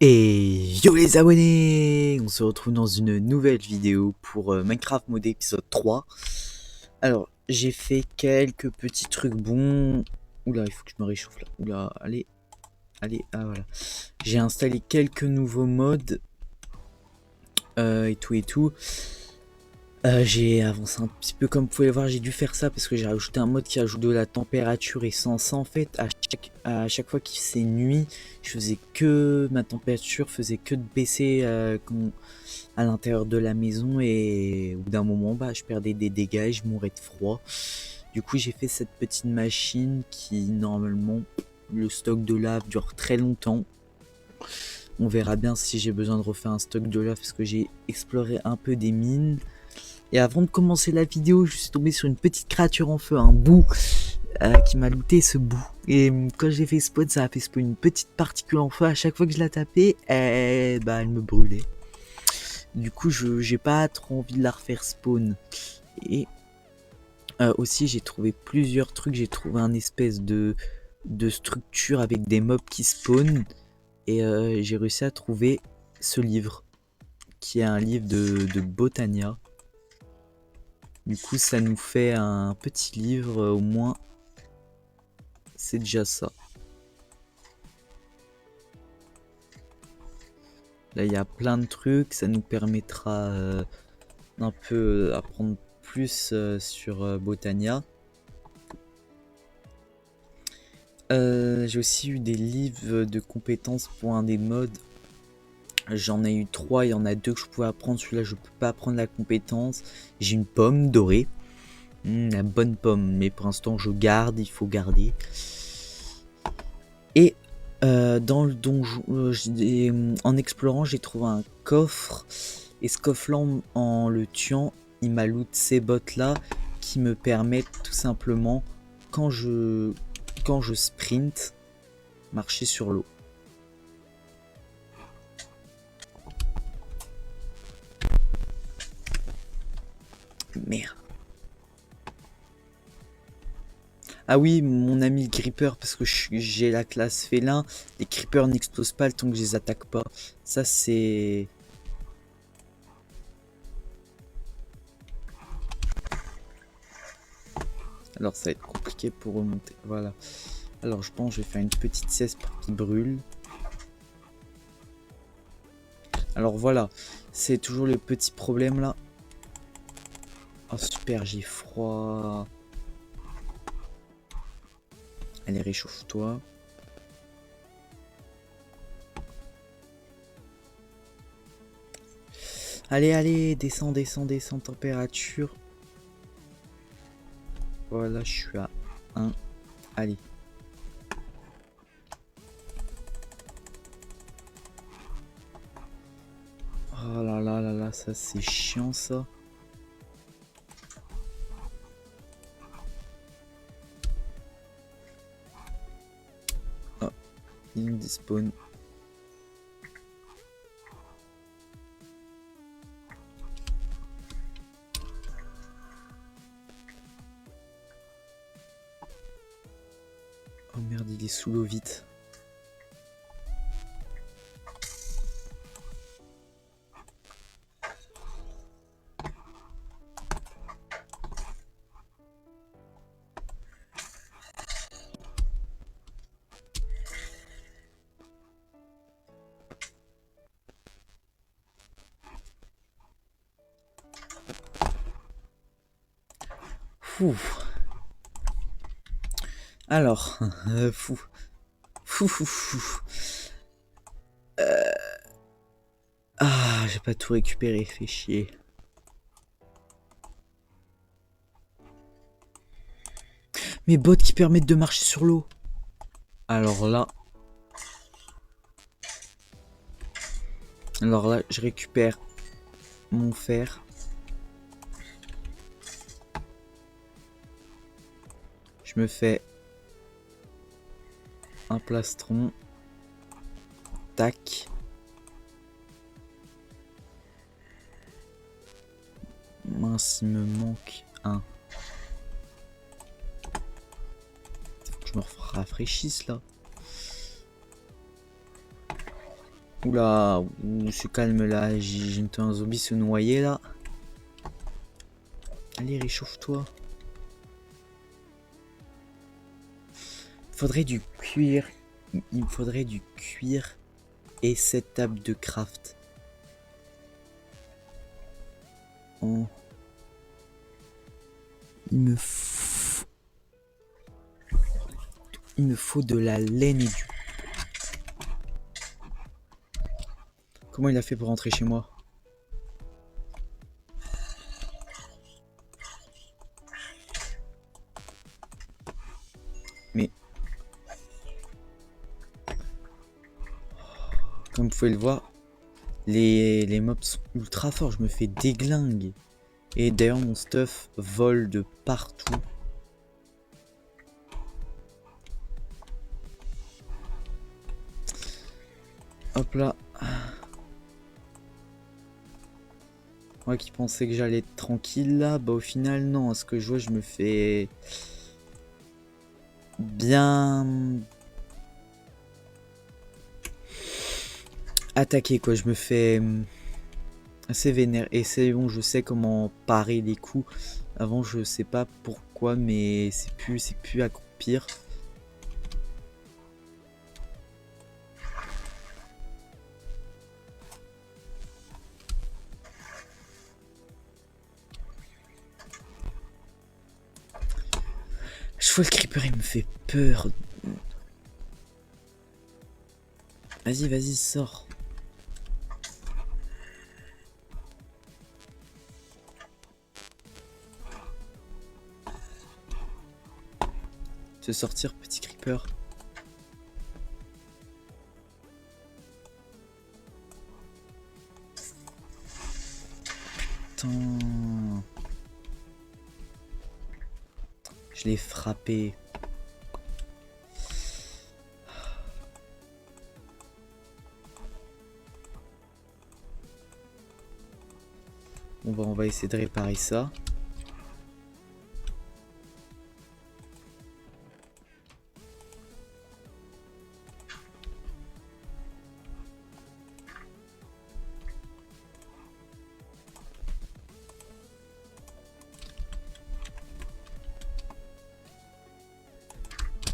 Et yo les abonnés! On se retrouve dans une nouvelle vidéo pour Minecraft Modé épisode 3. Alors, j'ai fait quelques petits trucs bons. Oula, il faut que je me réchauffe là. Oula, allez, ah voilà. J'ai installé quelques nouveaux mods et tout. J'ai avancé un petit peu comme vous pouvez le voir, j'ai dû faire ça parce que j'ai rajouté un mode qui ajoute de la température et sans ça en fait, à chaque fois qu'il faisait nuit, ma température faisait que de baisser à l'intérieur de la maison et au bout d'un moment je perdais des dégâts et je mourais de froid. Du coup j'ai fait cette petite machine qui normalement le stock de lave dure très longtemps. On verra bien si j'ai besoin de refaire un stock de lave parce que j'ai exploré un peu des mines. Et avant de commencer la vidéo, je suis tombé sur une petite créature en feu, un bout, qui m'a looté ce bout. Et quand j'ai fait spawn, ça a fait spawn une petite particule en feu. À chaque fois que je la tapais, elle me brûlait. Du coup, j'ai pas trop envie de la refaire spawn. Et aussi, j'ai trouvé plusieurs trucs. J'ai trouvé un espèce de structure avec des mobs qui spawnent. Et j'ai réussi à trouver ce livre, qui est un livre de Botania. Du coup, ça nous fait un petit livre, au moins, c'est déjà ça. Là, il y a plein de trucs, ça nous permettra un peu apprendre plus sur Botania. J'ai aussi eu des livres de compétences pour un des modes. J'en ai eu 3, il y en a 2 que je pouvais apprendre. Celui-là, je peux pas apprendre la compétence. J'ai une pomme dorée. La bonne pomme, mais pour l'instant, je garde, il faut garder. Et dans le donjon, en explorant, j'ai trouvé un coffre. Et ce coffre-là, en le tuant, il m'a loot ces bottes là qui me permettent tout simplement, quand je sprint, marcher sur l'eau. Merde. Ah oui, mon ami Creeper, parce que j'ai la classe félin, les Creepers n'explosent pas le temps que je les attaque pas. Ça c'est... Alors ça va être compliqué pour remonter. Voilà. Alors je pense que je vais faire une petite sieste pour qu'il brûle. Alors voilà, c'est toujours le petit problème là. Oh super, j'ai froid. Allez, réchauffe-toi. Allez, descends, température. Voilà, je suis à 1. Allez. Oh là là, ça c'est chiant ça. Oh, il me despawn. Oh merde, il est sous l'eau, vite. Fou. Alors, fou. Ah, j'ai pas tout récupéré, fait chier. Mes bottes qui permettent de marcher sur l'eau. Alors là, je récupère mon fer. Je me fais un plastron. Tac. Mince, il me manque un. Faut que je me rafraîchisse là. Oula, ouh, se calme là, j'ai un zombie se noyer là. Allez, réchauffe-toi. Faudrait du cuir. Il me faudrait du cuir et 7 tables de craft. Oh. Il me faut de la laine et du... Comment il a fait pour rentrer chez moi? Mais... Comme vous pouvez le voir, les mobs sont ultra forts. Je me fais déglingue. Et d'ailleurs, mon stuff vole de partout. Hop là. Moi qui pensais que j'allais être tranquille là, bah au final non. À ce que je vois, je me fais bien attaquer quoi. Je me fais assez vénère. Et c'est bon, je sais comment parer les coups. Avant, je sais pas pourquoi, mais c'est plus accroupir. Je vois le creeper, il me fait peur. Vas-y, vas-y, sors. Te sortir, petit creeper. Putain. Je l'ai frappé. Bon bah on va essayer de réparer ça.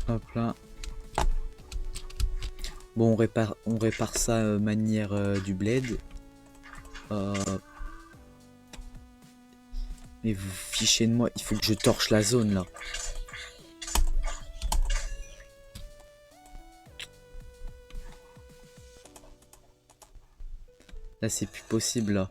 Hop là. Bon, on répare ça manière du bled. Mais vous fichez de moi, il faut que je torche la zone là. Là c'est plus possible là.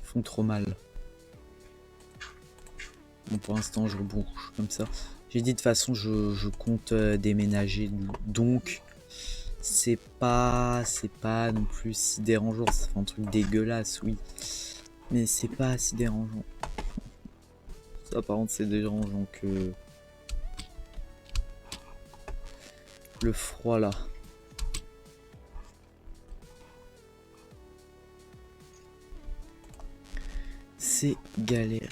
Ils font trop mal. Bon, pour l'instant je rebouche comme ça. J'ai dit de toute façon je compte déménager, donc c'est pas non plus si dérangeant. Ça fait un truc dégueulasse, oui, mais c'est pas si dérangeant. Ça par contre c'est dérangeant que le froid là. C'est galère.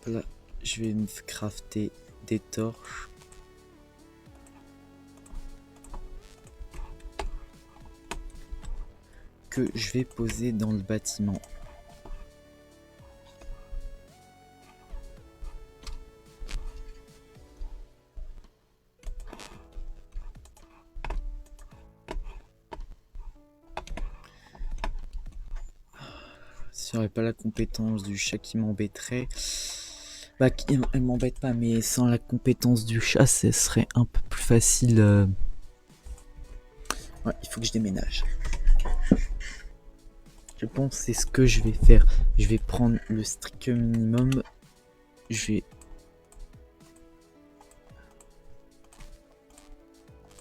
Là, je vais me crafter des torches. Que je vais poser dans le bâtiment. Si j'aurais pas la compétence du chat qui m'embêterait. Bah, elle m'embête pas, mais sans la compétence du chat, ce serait un peu plus facile. Ouais, il faut que je déménage. Je pense que c'est ce que je vais faire. Je vais prendre le strict minimum. Je vais...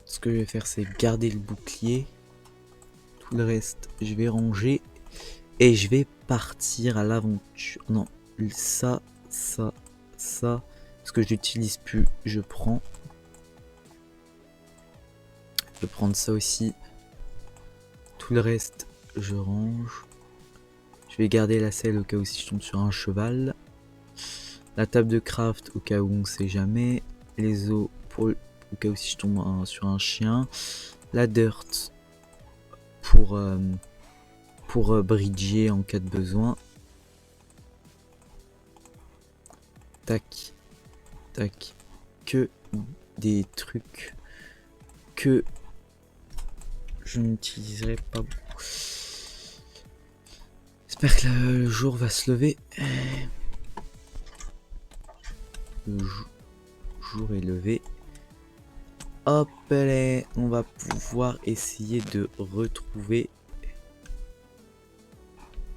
Ce que je vais faire, c'est garder le bouclier. Tout le reste, je vais ranger. Et je vais partir à l'aventure. Non, ça. Parce que je l'utilise plus, je prends. Je vais prendre ça aussi. Tout le reste, je range. Je vais garder la selle au cas où si je tombe sur un cheval. La table de craft au cas où on sait jamais. Les os au cas où si je tombe sur un chien. La dirt pour bridger en cas de besoin. Tac. Tac. Que des trucs que je n'utiliserai pas beaucoup. J'espère que le jour va se lever. Le jour est levé. Hop là, on va pouvoir essayer de retrouver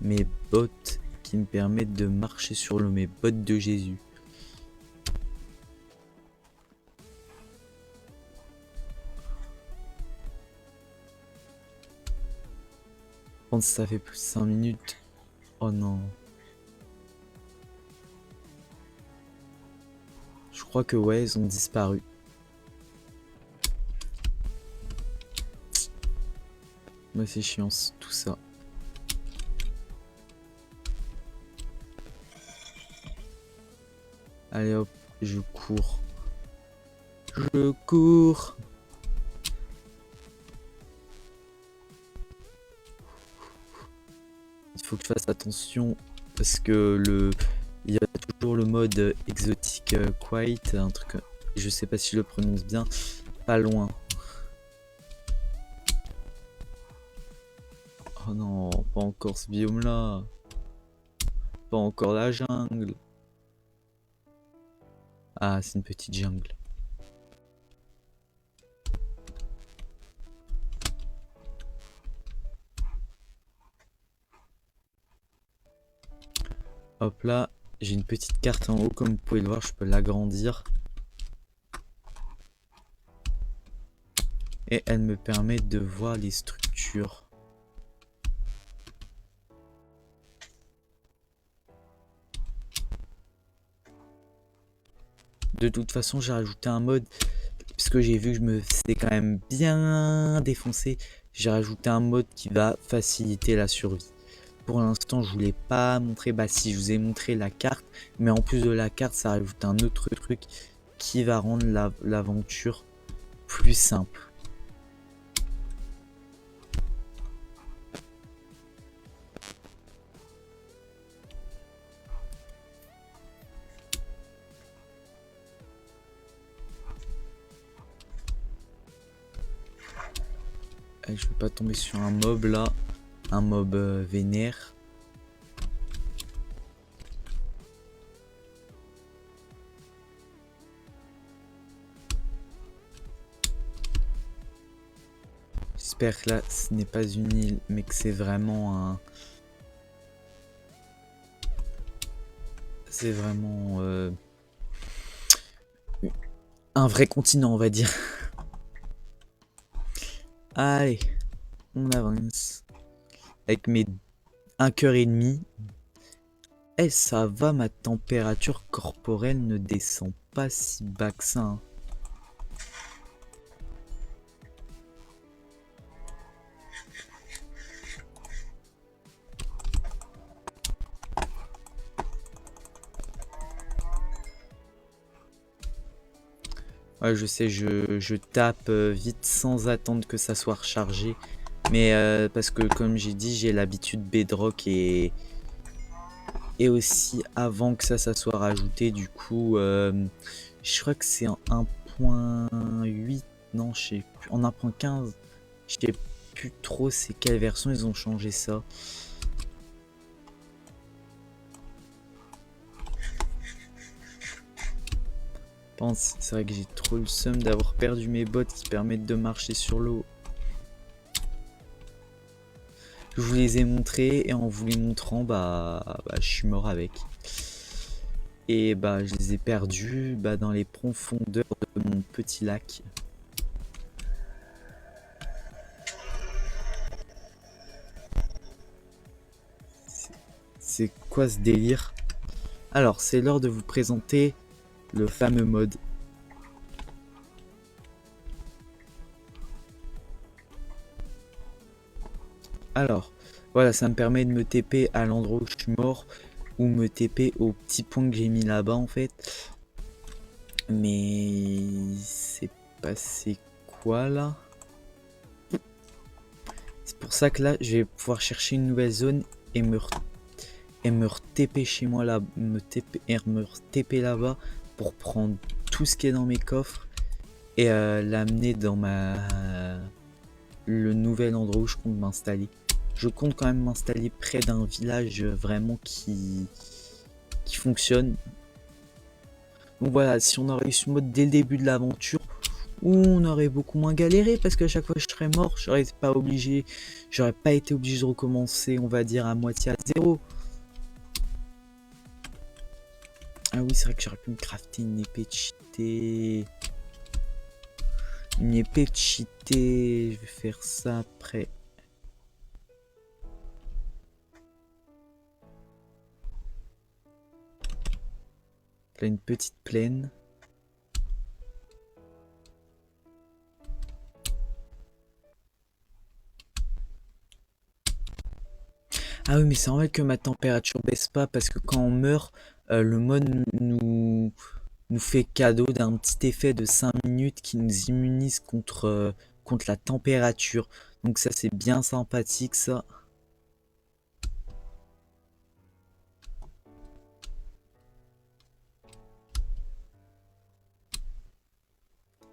mes bottes qui me permettent de marcher sur l'eau, mes bottes de Jésus. Je pense que ça fait plus de 5 minutes. Oh non. Je crois que ouais, ils ont disparu. Moi c'est chiant tout ça. Allez hop, je cours. Je cours. Il faut que je fasse attention parce que il y a toujours le mode exotique quiet, un truc, je sais pas si je le prononce bien, pas loin. Oh non, pas encore ce biome là. Pas encore la jungle. Ah, c'est une petite jungle. Hop là, j'ai une petite carte en haut, comme vous pouvez le voir, je peux l'agrandir. Et elle me permet de voir les structures. De toute façon, j'ai rajouté un mode, puisque j'ai vu que je me faisais quand même bien défoncer. J'ai rajouté un mode qui va faciliter la survie. Pour l'instant, je voulais pas montrer, bah si, je vous ai montré la carte, mais en plus de la carte, ça rajoute un autre truc qui va rendre l'aventure plus simple. Je vais pas tomber sur un mob là, un mob vénère. J'espère que là ce n'est pas une île mais que c'est vraiment un... C'est vraiment un vrai continent on va dire. Allez, on avance. Avec mes 1 cœur et demi. Et ça va, ma température corporelle ne descend pas si bas que ça. Hein. Ouais, je sais, je tape vite sans attendre que ça soit rechargé. Mais parce que comme j'ai dit, j'ai l'habitude Bedrock et aussi avant que ça soit rajouté, du coup, je crois que c'est en 1.8, non, je sais plus, en 1.15, je sais plus trop c'est quelle version ils ont changé ça. C'est vrai que j'ai trop le seum d'avoir perdu mes bottes qui permettent de marcher sur l'eau. je vous les ai montrés et en vous les montrant, je suis mort avec. Et je les ai perdus dans les profondeurs de mon petit lac. C'est quoi ce délire? Alors, c'est l'heure de vous présenter le fameux mode. Alors, voilà, ça me permet de me TP à l'endroit où je suis mort ou me TP au petit point que j'ai mis là-bas en fait. Mais c'est passé quoi là? C'est pour ça que là, je vais pouvoir chercher une nouvelle zone et me TP chez moi là, me TP là-bas pour prendre tout ce qui est dans mes coffres et l'amener dans le nouvel endroit où je compte m'installer. Je compte quand même m'installer près d'un village vraiment qui fonctionne. Donc voilà, si on aurait eu ce mode dès le début de l'aventure, on aurait beaucoup moins galéré parce qu'à chaque fois que je serais mort, j'aurais pas été obligé de recommencer, on va dire à moitié à zéro. Ah oui, c'est vrai que j'aurais pu me crafter une épée cheatée. Une épée cheatée, je vais faire ça après. Là, une petite plaine. Ah oui, mais c'est normal que ma température baisse pas parce que quand on meurt, le mode nous fait cadeau d'un petit effet de 5 minutes qui nous immunise contre la température. Donc ça, c'est bien sympathique ça.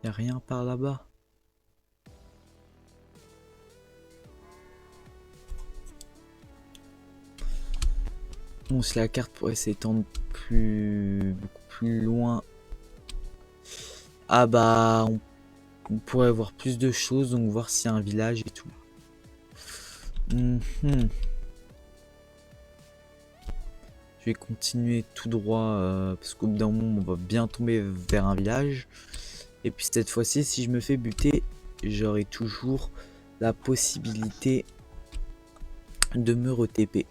Y a rien par là-bas. Bon, si la carte pourrait s'étendre beaucoup plus loin. Ah on pourrait voir plus de choses, donc voir s'il y a un village et tout. Je vais continuer tout droit parce qu'au bout d'un moment on va bien tomber vers un village. Et puis cette fois-ci, si je me fais buter, j'aurai toujours la possibilité de me re-TP.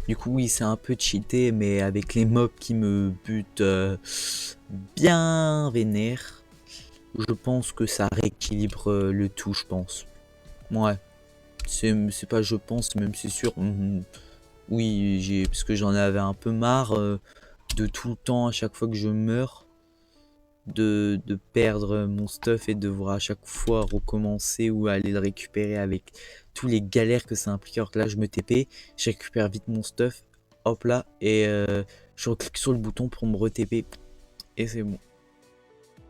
Du coup oui, c'est un peu cheaté, mais avec les mobs qui me butent bien vénère, je pense que ça rééquilibre le tout, je pense. Ouais, c'est pas je pense, même c'est sûr. Oui, parce que j'en avais un peu marre de tout le temps, à chaque fois que je meurs, de perdre mon stuff et de devoir à chaque fois recommencer ou aller le récupérer avec tous les galères que ça implique. Alors que là, je me TP, je récupère vite mon stuff, hop là, et je reclique sur le bouton pour me re-TP, et c'est bon.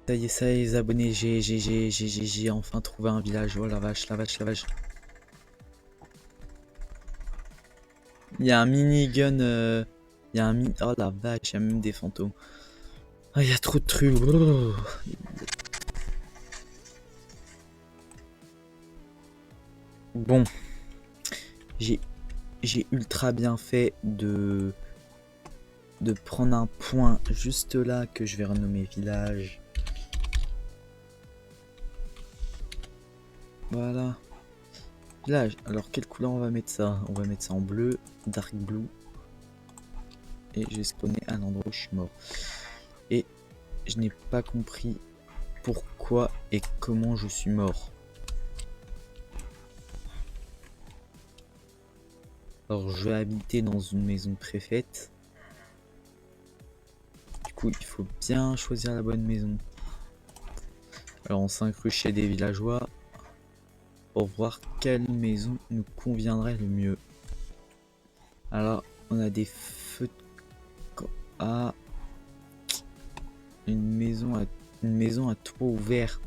Ça y est, les abonnés, j'ai enfin trouvé un village. Oh la vache, la vache, la vache. Il y a un minigun. Il y a un mini. Oh la vache, il y a même des fantômes. Oh, il y a trop de trucs. Bon. J'ai ultra bien fait de prendre un point juste là que je vais renommer village. Voilà. Village. Alors, quelle couleur on va mettre ça? On va mettre ça en bleu, dark blue. Et j'ai spawné à l'endroit où je suis mort. Et je n'ai pas compris pourquoi et comment je suis mort. Alors je vais habiter dans une maison préfaite. Du coup il faut bien choisir la bonne maison. Alors on s'incruste chez des villageois pour voir quelle maison nous conviendrait le mieux. Alors on a des feux de... Ah, une maison à toit ouvert.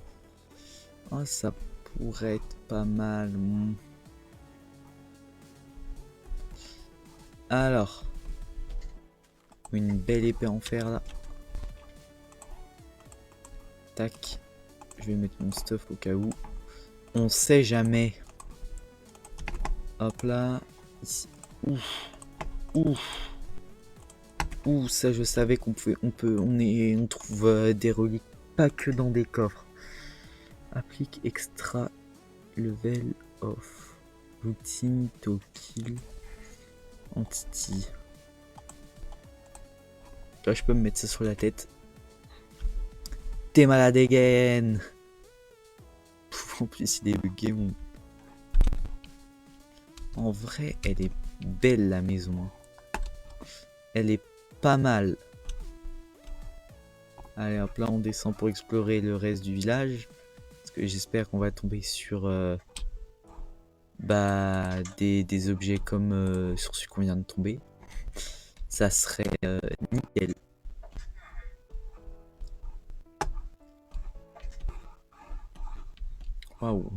Ah, ça pourrait être pas mal. Alors, une belle épée en fer là. Tac. Je vais mettre mon stuff au cas où. On sait jamais. Hop là. Ici. Ouf. Ouf. Ouh, ça je savais qu'on pouvait, on trouve des reliques pas que dans des coffres. Applique extra level of routine to kill entity. Là je peux me mettre ça sur la tête. T'es malade again. En plus il est bugué. En vrai elle est belle la maison. Hein. Elle est pas mal. Allez hop là on descend pour explorer le reste du village. Parce que j'espère qu'on va tomber sur des objets comme sur celui qu'on vient de tomber. Ça serait nickel. Waouh.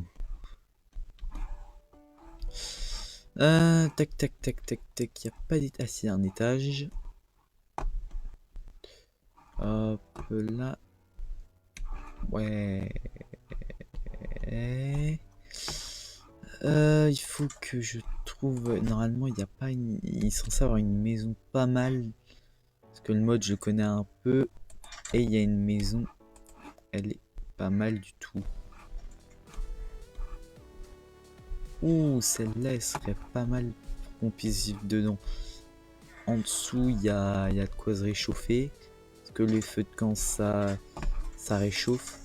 Tac tac tac tac tac. Il n'y a pas d'étage. Ah si, un étage. Hop là. Ouais. Il faut que je trouve. Normalement, il n'y a pas une. Il est censé avoir une maison pas mal. Parce que le mode, je connais un peu. Et il y a une maison. Elle est pas mal du tout. Ouh, celle-là, elle serait pas mal pour qu'on puisse vivre dedans. En dessous, il y a de quoi se réchauffer. Parce que les feux de camp, ça réchauffe.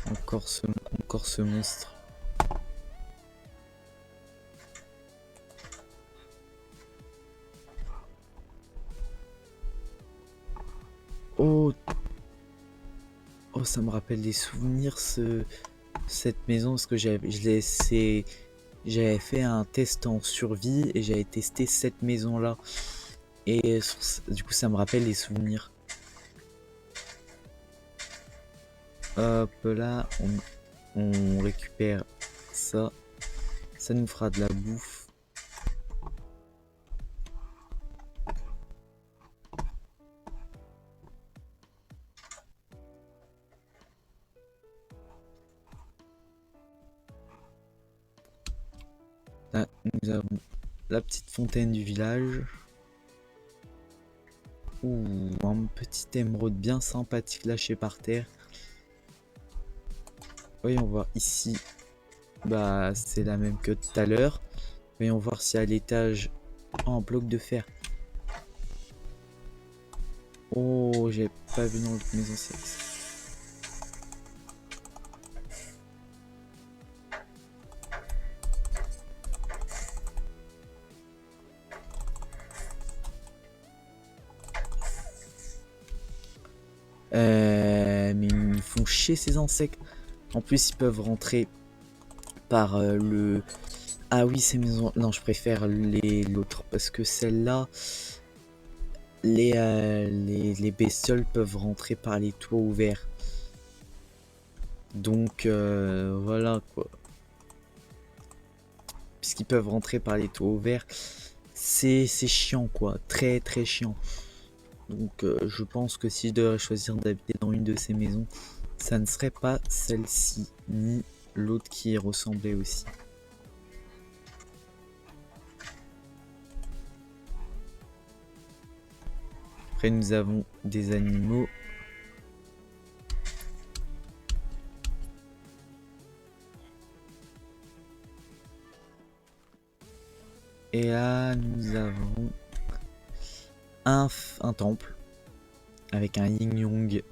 Encore ce monstre. Oh, oh, ça me rappelle des souvenirs, cette maison, parce que j'avais fait un test en survie et j'avais testé cette maison-là. Et du coup, ça me rappelle les souvenirs. Hop là, on récupère ça. Ça nous fera de la bouffe. Là, nous avons la petite fontaine du village. Ouh, un petit émeraude bien sympathique lâché par terre. Voyons voir ici. Bah, c'est la même que tout à l'heure. Voyons voir si à l'étage. Oh, un bloc de fer. Oh, j'ai pas vu dans l'autre maison. Mais ils me font chier ces insectes. En plus, ils peuvent rentrer par le. Ah oui, ces maisons. Non, je préfère l'autre parce que celle-là, les bestioles peuvent rentrer par les toits ouverts. Donc voilà quoi. Puisqu'ils peuvent rentrer par les toits ouverts, c'est chiant quoi, très très chiant. Donc je pense que si je devrais choisir d'habiter dans une de ces maisons, ça ne serait pas celle-ci, ni l'autre qui y ressemblait aussi. Après nous avons des animaux. Et là nous avons un temple avec un yin yang.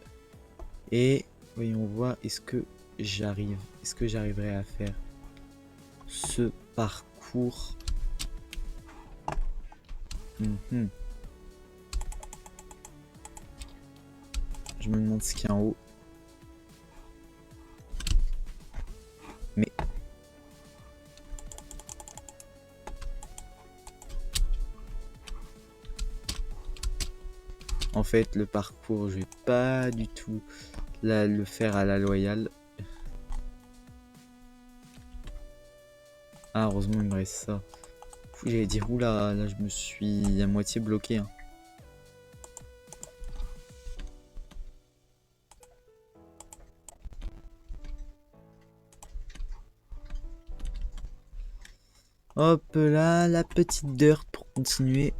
Et voyons voir, est-ce que j'arriverai à faire ce parcours. Je me demande ce qu'il y a en haut. Mais en fait, le parcours, je vais pas du tout le faire à la loyale. Ah, heureusement, il me reste ça. J'allais dire, oula, là, je me suis à moitié bloqué. Hein. Hop là, la petite dirt pour continuer.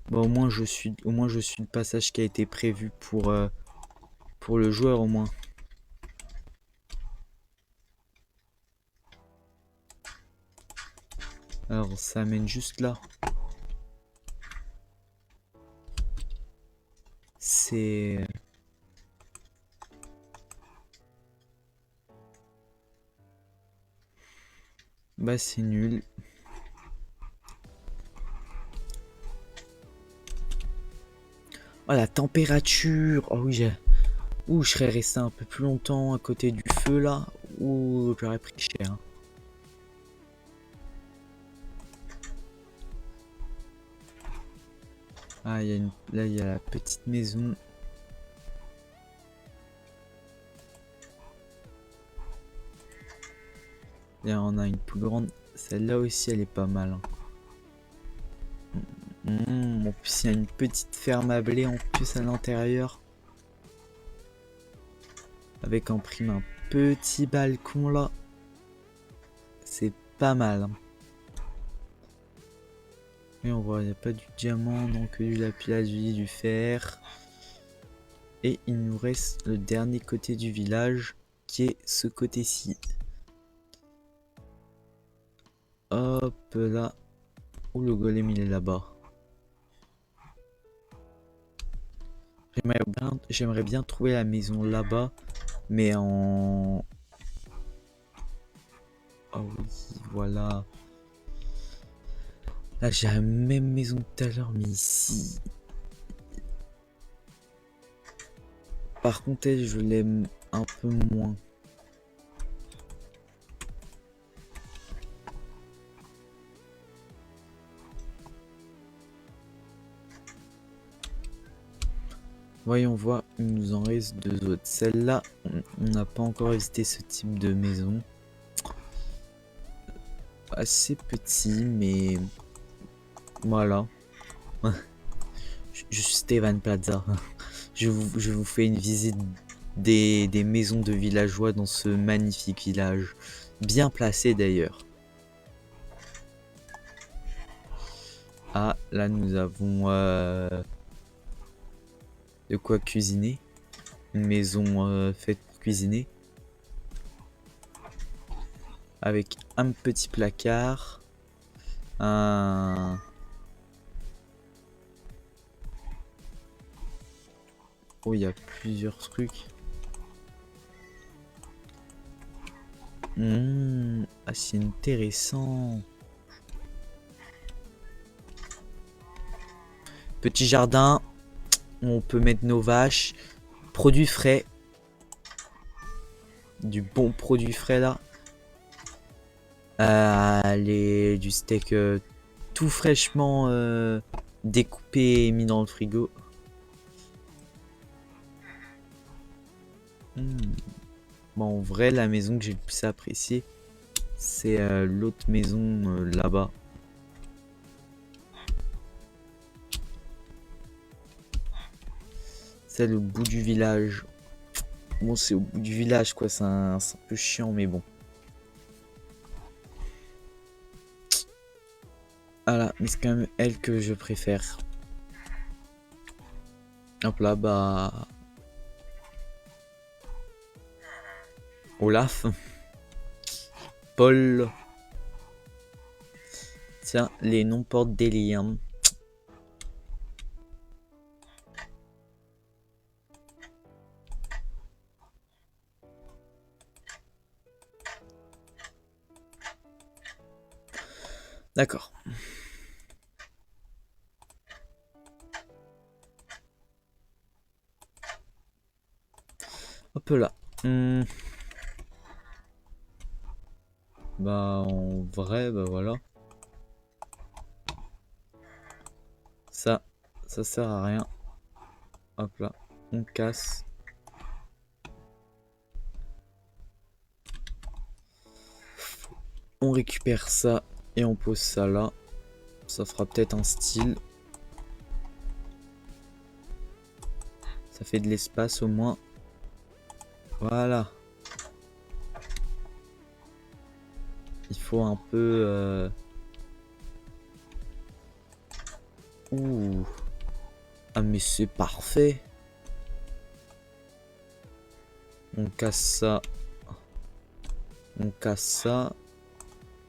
Bon, au moins je suis le passage qui a été prévu pour le joueur au moins. Alors ça mène juste là. C'est... Bah c'est nul. Oh la température. Oh oui j'ai... Ouh je serais resté un peu plus longtemps à côté du feu là. Ouh j'aurais pris cher. Ah là il y a la petite maison. Là on a une plus grande. Celle-là aussi elle est pas mal. En plus il y a une petite ferme à blé en plus à l'intérieur. Avec en prime un petit balcon là. C'est pas mal. Et on voit il n'y a pas du diamant, non que du lapis lazuli, du fer. Et il nous reste le dernier côté du village qui est ce côté-ci. Hop là. Où le golem il est là-bas. J'aimerais bien trouver la maison là-bas. Mais en... Oh oui, voilà. Là j'ai la même maison que tout à l'heure, mais ici... Par contre, elle, je l'aime un peu moins. Voyons voir, il nous en reste deux autres. Celle-là, on n'a pas encore visité ce type de maison. Assez petit, mais voilà. Je suis Stéphane Plaza. Je vous fais une visite des maisons de villageois dans ce magnifique village. Bien placé d'ailleurs. Ah, là nous avons de quoi cuisiner. Une maison faite pour cuisiner. Avec un petit placard. Un... Oh, il y a plusieurs trucs. Ah, c'est intéressant. Petit jardin. On peut mettre nos vaches. Produits frais. Du bon produit frais là. Du steak tout fraîchement découpé et mis dans le frigo. Bon, en vrai, la maison que j'ai le plus appréciée, c'est l'autre maison là-bas. Celle au bout du village. Bon, c'est au bout du village, quoi. C'est un peu chiant, mais bon. Voilà, mais c'est quand même elle que je préfère. Hop là, bah... Olaf. Paul. Tiens, les noms portent des liens. D'accord. Hop là. Bah en vrai, bah voilà. Ça sert à rien. Hop là, on casse. On récupère ça et on pose ça là. Ça fera peut-être un style. Ça fait de l'espace au moins. Voilà. Il faut un peu... Ouh. Ah mais c'est parfait. On casse ça. On casse ça.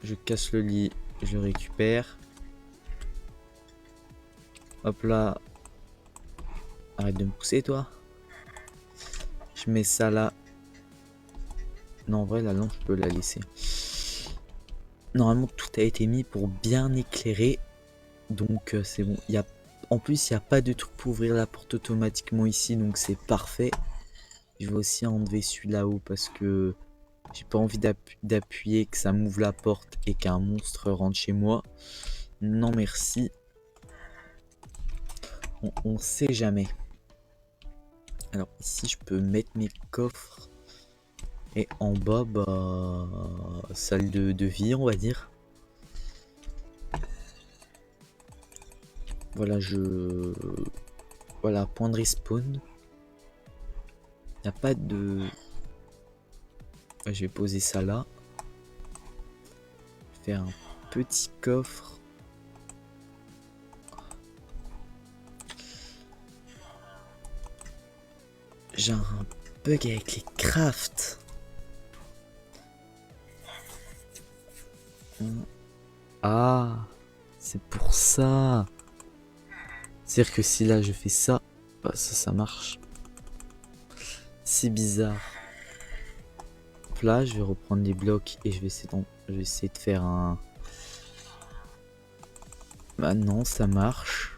Je casse le lit. Je le récupère. Hop là. Arrête de me pousser toi. Je mets ça là. Non en vrai la lampe je peux la laisser. Normalement tout a été mis pour bien éclairer. Donc c'est bon. En plus il n'y a pas de truc pour ouvrir la porte automatiquement ici. Donc c'est parfait. Je vais aussi enlever celui là-haut parce que j'ai pas envie d'appuyer que ça m'ouvre la porte et qu'un monstre rentre chez moi. Non merci. On sait jamais. Alors ici je peux mettre mes coffres. Et en bas, bah, salle de vie, on va dire. Voilà, voilà, point de respawn. Il n'y a pas de... Je vais poser ça là. Je vais faire un petit coffre. J'ai un bug avec les crafts. Ah, c'est pour ça. C'est-à-dire que si là je fais ça, bah ça marche. C'est bizarre. Là, je vais reprendre les blocs et je vais essayer de faire un... Bah non, ça marche.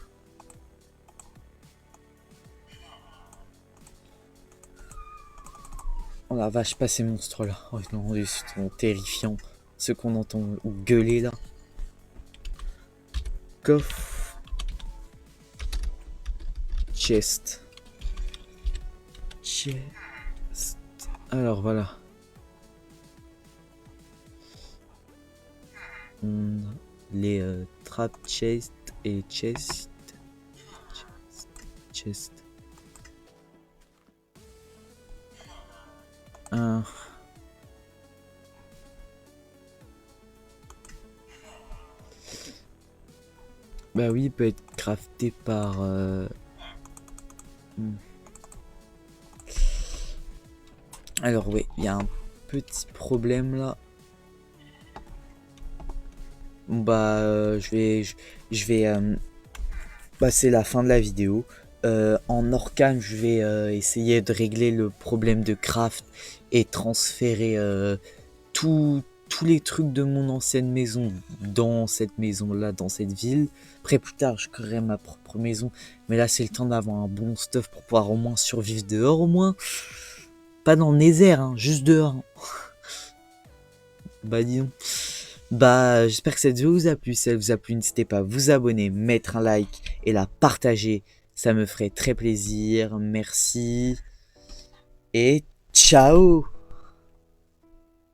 Oh la vache, pas ces monstres là. Oh non, ils sont terrifiants. Ceux qu'on entend gueuler là. Coffre. Chest. Alors voilà. On a les trap chest et chest. Bah oui, il peut être crafté par... Alors oui, il y a un petit problème là. Bah je vais bah c'est la fin de la vidéo. En hors-cam, je vais essayer de régler le problème de craft et transférer tous les trucs de mon ancienne maison dans cette maison là, dans cette ville. Après plus tard je créerai ma propre maison, mais là c'est le temps d'avoir un bon stuff pour pouvoir au moins survivre dehors, au moins pas dans le désert, hein, juste dehors. Bah dis donc. Bah j'espère que cette vidéo vous a plu. Si elle vous a plu, n'hésitez pas à vous abonner, mettre un like et la partager, ça me ferait très plaisir. Merci et ciao.